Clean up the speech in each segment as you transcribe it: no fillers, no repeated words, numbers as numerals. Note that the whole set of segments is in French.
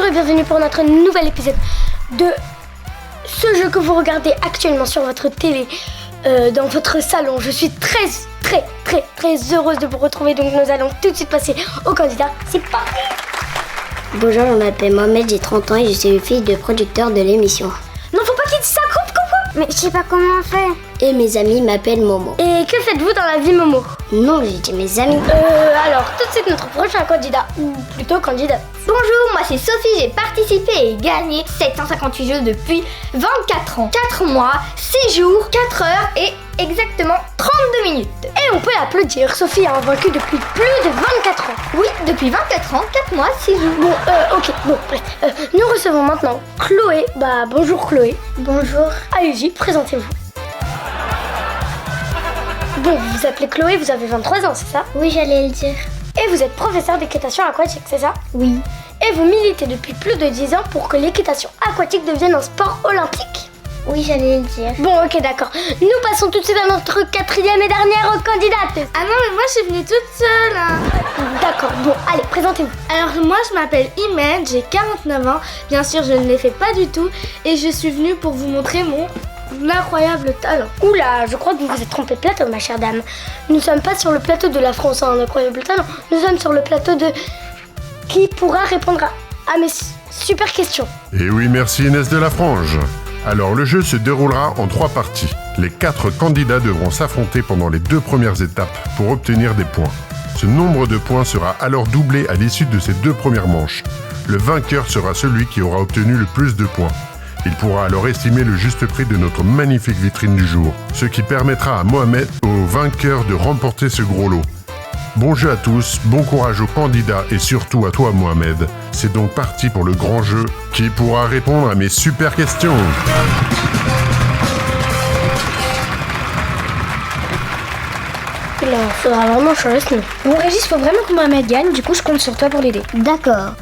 Bonjour et bienvenue pour notre nouvel épisode de ce jeu que vous regardez actuellement sur votre télé, dans votre salon. Je suis très heureuse de vous retrouver, donc nous allons tout de suite passer au candidat. C'est parti. Bonjour, je m'appelle Mohamed, j'ai 30 ans et je suis une fille de producteur de l'émission. Non, faut pas qu'il dise ça, coupe. Mais je sais pas comment on fait. Et mes amis m'appellent Momo. Et que faites-vous dans la vie, Momo? Non, j'ai dit mes amis. Alors, tout de suite notre prochain candidat, ou plutôt candidate. Bonjour, moi c'est Sophie, j'ai participé et gagné 758 jeux depuis 24 ans, 4 mois, 6 jours, 4 heures et exactement 32 minutes. Et on peut l'applaudir, Sophie a vaincu depuis plus de 24 ans. Oui, depuis 24 ans, 4 mois, 6 jours. Bon, bref. Nous recevons maintenant Chloé. Bonjour Chloé. Bonjour. Allez-y, présentez-vous. Bon, vous vous appelez Chloé, vous avez 23 ans, c'est ça? Oui, j'allais le dire. Et vous êtes professeur d'équitation aquatique, c'est ça? Oui. Et vous militez depuis plus de 10 ans pour que l'équitation aquatique devienne un sport olympique? Oui, j'allais le dire. Bon, ok, d'accord. Nous passons tout de suite à notre quatrième et dernière candidate. Ah non, mais moi je suis venue toute seule. D'accord, bon, allez, présentez-vous. Alors moi je m'appelle Imed, j'ai 49 ans, bien sûr je ne l'ai fait pas du tout et je suis venue pour vous montrer mon incroyable talent. Oula, je crois que vous vous êtes trompé de plateau, ma chère dame. Nous ne sommes pas sur le plateau de la France en incroyable talent. Nous sommes sur le plateau de qui pourra répondre à mes super questions. Et oui, merci Inès de la Frange. Alors le jeu se déroulera en 3 parties. Les 4 candidats devront s'affronter pendant les 2 premières étapes pour obtenir des points. Ce nombre de points sera alors doublé à l'issue de ces 2 premières manches. Le vainqueur sera celui qui aura obtenu le plus de points. Il pourra alors estimer le juste prix de notre magnifique vitrine du jour, ce qui permettra à Mohamed, au vainqueur, de remporter ce gros lot. Bon jeu à tous, bon courage aux candidats et surtout à toi Mohamed. C'est donc parti pour le grand jeu. Qui pourra répondre à mes super questions? Il faudra vraiment changer ce nom. Bon Régis, faut vraiment que Mohamed gagne, du coup je compte sur toi pour l'aider. D'accord.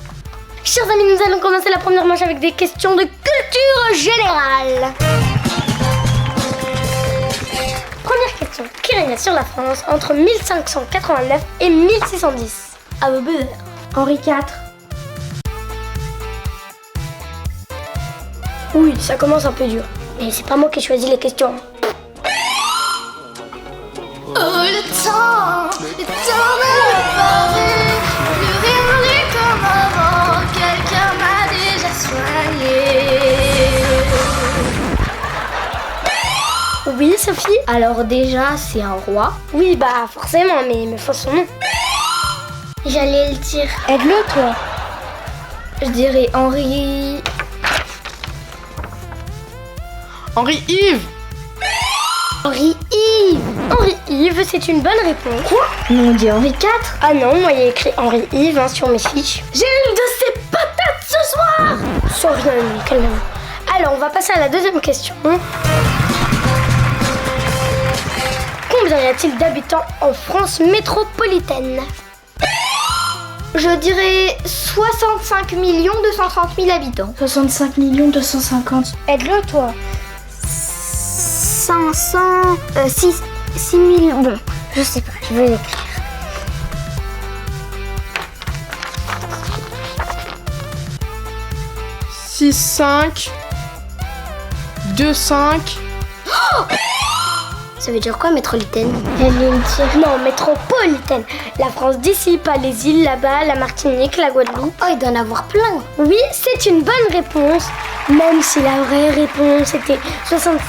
Chers amis, nous allons commencer la première manche avec des questions de culture générale. Première question. Qui régna sur la France entre 1589 et 1610? À vos beurres. Henri IV. Oui, ça commence un peu dur. Mais c'est pas moi qui ai choisi les questions. Oh le temps de parler, plus rien n'est comme avant, quelqu'un m'a déjà soigné. Oui, Sophie? Alors déjà, c'est un roi. Oui, forcément, mais il me faut son nom. J'allais le dire. Aide-le toi. Je dirais Henri Yves. Henri Yves, c'est une bonne réponse. Quoi? Non, on dit Henri IV. Ah non, moi il y a écrit Henri Yves sur mes fiches. J'ai une de ces patates ce soir. Sans rien, calmez-vous. Alors, on va passer à la deuxième question. Combien y a-t-il d'habitants en France métropolitaine? Je dirais 65 230 000 habitants. 65 250. Aide-le, toi. 6 000... Bon, je sais pas, je vais l'écrire. 6, 5, 2, 5. Ça veut dire quoi, métropolitaine? J'allais le dire. Non, métropolitaine. La France d'ici, pas les îles là-bas, la Martinique, la Guadeloupe. Oh, il doit en avoir plein. Oui, c'est une bonne réponse. Même si la vraie réponse était 65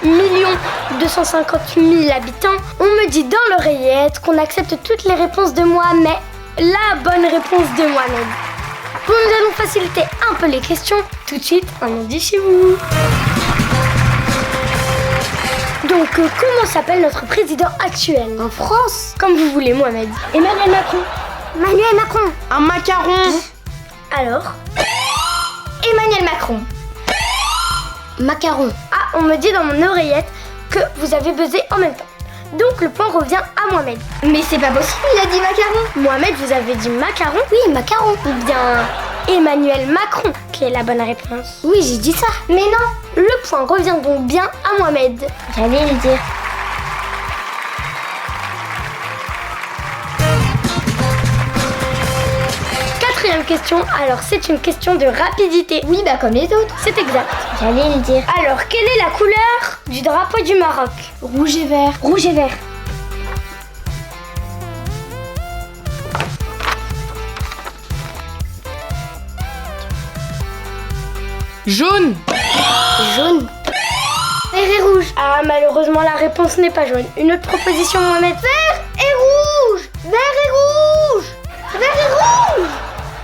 250 000 habitants. On me dit dans l'oreillette qu'on accepte toutes les réponses de moi, mais la bonne réponse de moi-même. Bon, nous allons faciliter un peu les questions. Tout de suite, un indice chez vous. Donc, comment s'appelle notre président actuel? En France? Comme vous voulez, Mohamed. Emmanuel Macron. Emmanuel Macron. Un macaron. Alors? Emmanuel Macron. Macaron. Ah, on me dit dans mon oreillette que vous avez buzzé en même temps. Donc, le point revient à Mohamed. Mais c'est pas possible, il a dit macaron. Mohamed, vous avez dit macaron? Oui, macaron. Ou bien Emmanuel Macron, qui est la bonne réponse? Oui, j'ai dit ça. Mais non, le point revient donc bien à Mohamed. J'allais le dire. question. Alors, c'est une question de rapidité. Oui, bah comme les autres. C'est exact. J'allais le dire. Alors, quelle est la couleur du drapeau du Maroc? Rouge et vert. Rouge et vert. Jaune. Jaune. Vert et rouge. Ah, malheureusement, la réponse n'est pas jaune. Une autre proposition, Mohamed. Vert et rouge. Vert et rouge. Vert et rouge.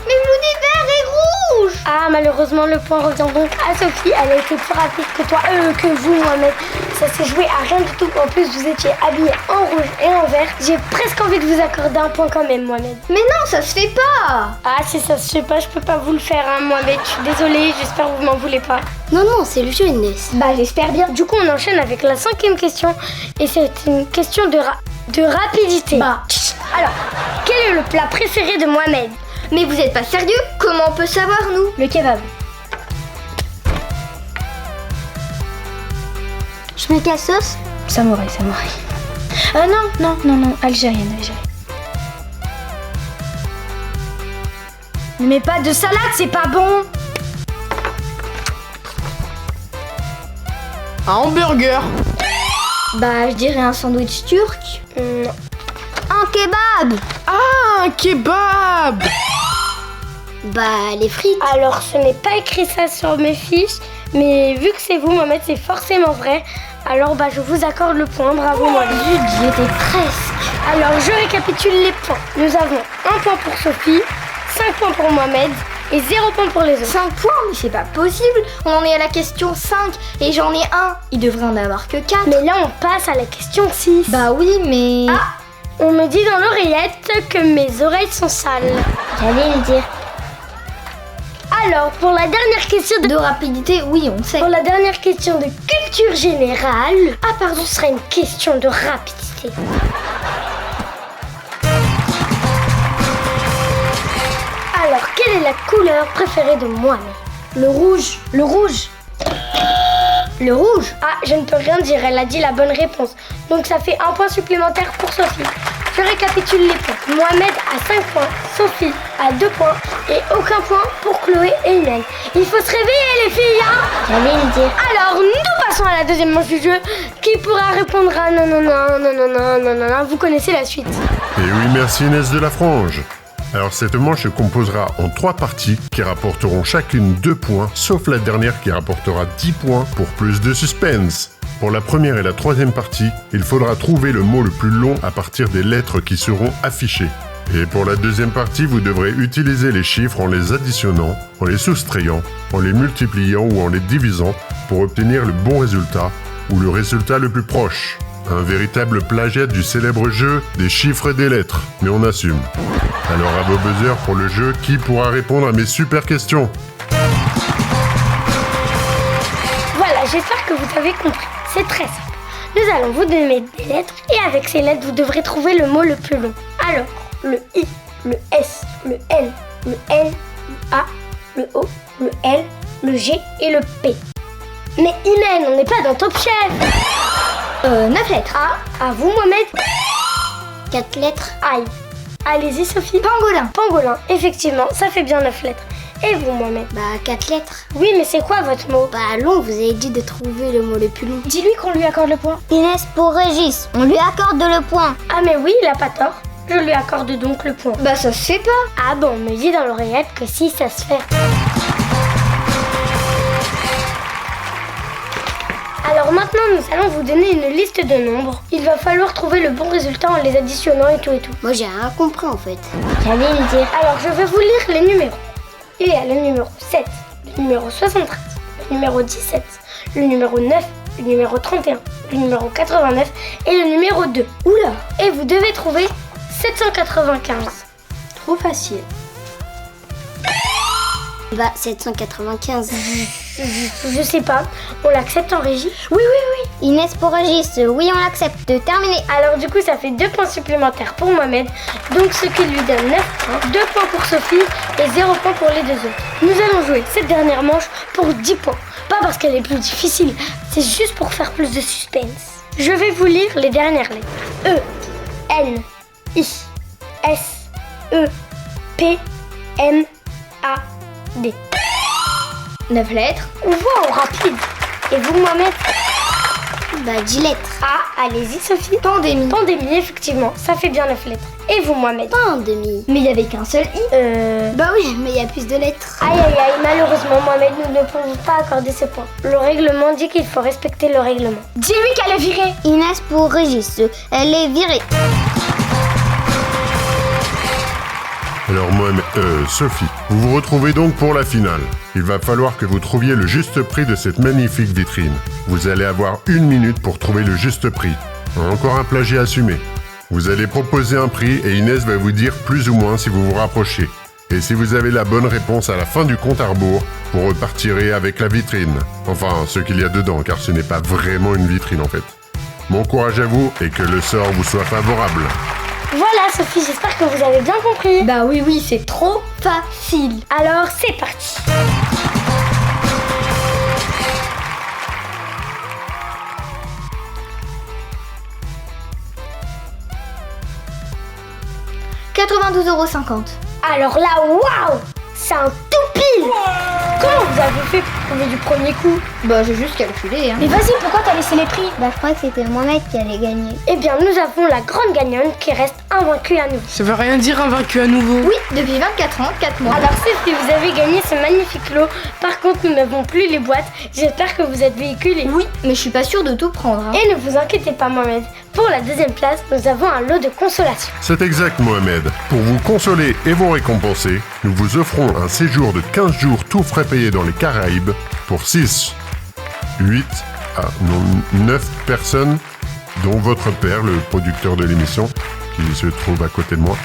Mais je vous dis vert et rouge. Ah, malheureusement, le point revient donc à Sophie. Elle a été plus rapide que toi, que vous, Mohamed. Ça s'est joué à rien du tout. En plus, vous étiez habillés en rouge et en vert. J'ai presque envie de vous accorder un point quand même, Mohamed. Mais non, ça se fait pas. Ah, si ça se fait pas, je peux pas vous le faire, hein, Mohamed. Je suis désolée, j'espère que vous m'en voulez pas. Non, non, c'est le jeu, Inès. Bah j'espère bien. Du coup, on enchaîne avec la 5e question. Et c'est une question de rapidité. Bah. Alors, quel est le plat préféré de Mohamed? Mais vous êtes pas sérieux? Comment on peut savoir nous? Le kebab. Je mets quelle sauce? Samouraï. Non, algérienne. Ne mets pas de salade, c'est pas bon. Un hamburger. Bah je dirais un sandwich turc. Non. Un kebab. Ah, un kebab. Bah, les frites. Alors, ce n'est pas écrit ça sur mes fiches, mais vu que c'est vous, Mohamed, c'est forcément vrai. Alors, bah, je vous accorde le point. Bravo, Mohamed. J'y étais presque. Alors, je récapitule les points. Nous avons 1 point pour Sophie, 5 points pour Mohamed et 0 point pour les autres. 5 points, mais c'est pas possible. On en est à la question 5 et j'en ai 1. Il devrait en avoir que 4. Mais là, on passe à la question 6. Bah oui, mais... Ah, on me dit dans l'oreillette que mes oreilles sont sales. J'allais le dire. Alors, pour la dernière question De rapidité, oui, on sait. Pour la dernière question de culture générale, ce sera une question de rapidité. Alors, quelle est la couleur préférée de Mohamed? Le rouge. Le rouge. Le rouge? Ah, je ne peux rien dire, elle a dit la bonne réponse. Donc ça fait 1 point supplémentaire pour Sophie. Je récapitule les points. Mohamed a 5 points, Sophie a 2 points et aucun point pour Chloé et Imen. Il faut se réveiller les filles, hein? J'allais le dire. Alors, nous passons à la deuxième manche du jeu. Qui pourra répondre à non. Vous connaissez la suite. Et oui, merci Inès de la Frange. Alors cette manche se composera en 3 parties qui rapporteront chacune 2 points, sauf la dernière qui rapportera 10 points pour plus de suspense. Pour la première et la 3e partie, il faudra trouver le mot le plus long à partir des lettres qui seront affichées. Et pour la 2e partie, vous devrez utiliser les chiffres en les additionnant, en les soustrayant, en les multipliant ou en les divisant pour obtenir le bon résultat ou le résultat le plus proche. Un véritable plagiat du célèbre jeu des chiffres et des lettres, mais on assume. Alors à vos buzzers pour le jeu, qui pourra répondre à mes super questions? Voilà, j'espère que vous avez compris. C'est très simple. Nous allons vous donner des lettres et avec ces lettres, vous devrez trouver le mot le plus long. Alors, le I, le S, le N, le L, le A, le O, le L, le G et le P. Mais Imen, on n'est pas dans Top Chef. 9 lettres. À vous, Mohamed. 4 lettres. Aïe. Allez-y, Sophie. Pangolin. Pangolin, effectivement, ça fait bien 9 lettres. Et vous, Mohamed? Bah, 4 lettres. Oui, mais c'est quoi votre mot? Bah, long, vous avez dit de trouver le mot le plus long. Dis-lui qu'on lui accorde le point. Inès pour Régis, on lui accorde le point. Ah, mais oui, il a pas tort. Je lui accorde donc le point. Bah ça se fait pas. Ah bon, on me dit dans l'oreillette que si, ça se fait. Alors maintenant, nous allons vous donner une liste de nombres. Il va falloir trouver le bon résultat en les additionnant et tout et tout. Moi, j'ai rien compris en fait. J'allais le dire. Alors, je vais vous lire les numéros. Il y a le numéro 7, le numéro 73, le numéro 17, le numéro 9, le numéro 31, le numéro 89 et le numéro 2. Oula. Et vous devez trouver 795. Trop facile. Bah, 795. Je sais pas, on l'accepte en régie? Oui, oui, oui. Inès pour Régis, oui, on l'accepte. Terminé. Alors du coup, ça fait 2 points supplémentaires pour Mohamed, donc ce qui lui donne 9 points, 2 points pour Sophie et 0 points pour les 2 autres. Nous allons jouer cette dernière manche pour 10 points. Pas parce qu'elle est plus difficile, c'est juste pour faire plus de suspense. Je vais vous lire les dernières lettres. E, N, I, S, E, P, M, A, D. 9 lettres. Wow, rapide. Et vous, Mohamed? Bah 10 lettres. Ah, allez-y, Sophie. Pandémie. Pandémie, effectivement, ça fait bien 9 lettres. Et vous, Mohamed? Pas un demi. Mais il n'y avait qu'un seul I. Bah oui, mais il y a plus de lettres. Aïe, aïe, aïe, malheureusement, Mohamed, nous ne pouvons pas accorder ce point. Le règlement dit qu'il faut respecter le règlement. Dis-lui qu'elle est virée. Inès pour Régis. Elle est virée. Alors Mohamed, Sophie, vous vous retrouvez donc pour la finale. Il va falloir que vous trouviez le juste prix de cette magnifique vitrine. Vous allez avoir 1 minute pour trouver le juste prix. Encore un plagiat assumé. Vous allez proposer un prix et Inès va vous dire plus ou moins si vous vous rapprochez. Et si vous avez la bonne réponse à la fin du compte à rebours, vous repartirez avec la vitrine. Enfin, ce qu'il y a dedans, car ce n'est pas vraiment une vitrine en fait. Bon courage à vous et que le sort vous soit favorable. Voilà, Sophie, j'espère que vous avez bien compris. Bah oui, c'est trop facile. Alors, c'est parti. €92,50. Alors là, waouh, c'est un tout pile. Comment vous avez fait pour trouver du premier coup? Bah j'ai juste calculé, hein. Mais vas-y, pourquoi t'as laissé les prix? Bah je crois que c'était Mohamed qui allait gagner. Eh bien, nous avons la grande gagnante qui reste invaincue à nouveau. Ça veut rien dire invaincu à nouveau. Oui, depuis 24 ans, 4 mois. Alors, c'est que vous avez gagné ce magnifique lot. Par contre, nous n'avons plus les boîtes. J'espère que vous êtes véhiculés. Oui, mais je suis pas sûre de tout prendre, hein. Et ne vous inquiétez pas, Mohamed. Pour la deuxième place, nous avons un lot de consolation. C'est exact Mohamed. Pour vous consoler et vous récompenser, nous vous offrons un séjour de 15 jours tout frais payé dans les Caraïbes pour 6, 8, 9 personnes, dont votre père, le producteur de l'émission, qui se trouve à côté de moi.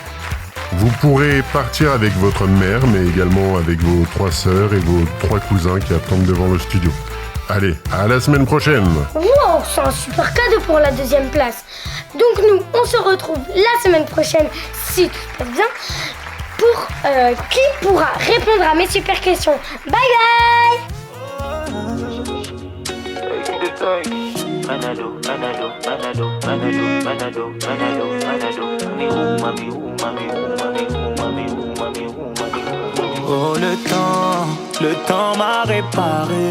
Vous pourrez partir avec votre mère, mais également avec vos 3 sœurs et vos 3 cousins qui attendent devant le studio. Allez, à la semaine prochaine. Wow, c'est un super cadeau pour la deuxième place. Donc nous, on se retrouve la semaine prochaine, si tout se passe bien, pour qui pourra répondre à mes super questions. Bye bye. Manado, Manado, Manado, Manado, Manado, Manado, Manado, Mami, oh le temps m'a réparé,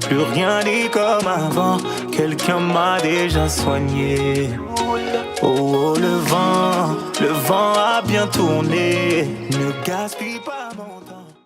plus rien n'est comme avant, quelqu'un m'a déjà soigné. Oh le vent a bien tourné, ne gaspille pas.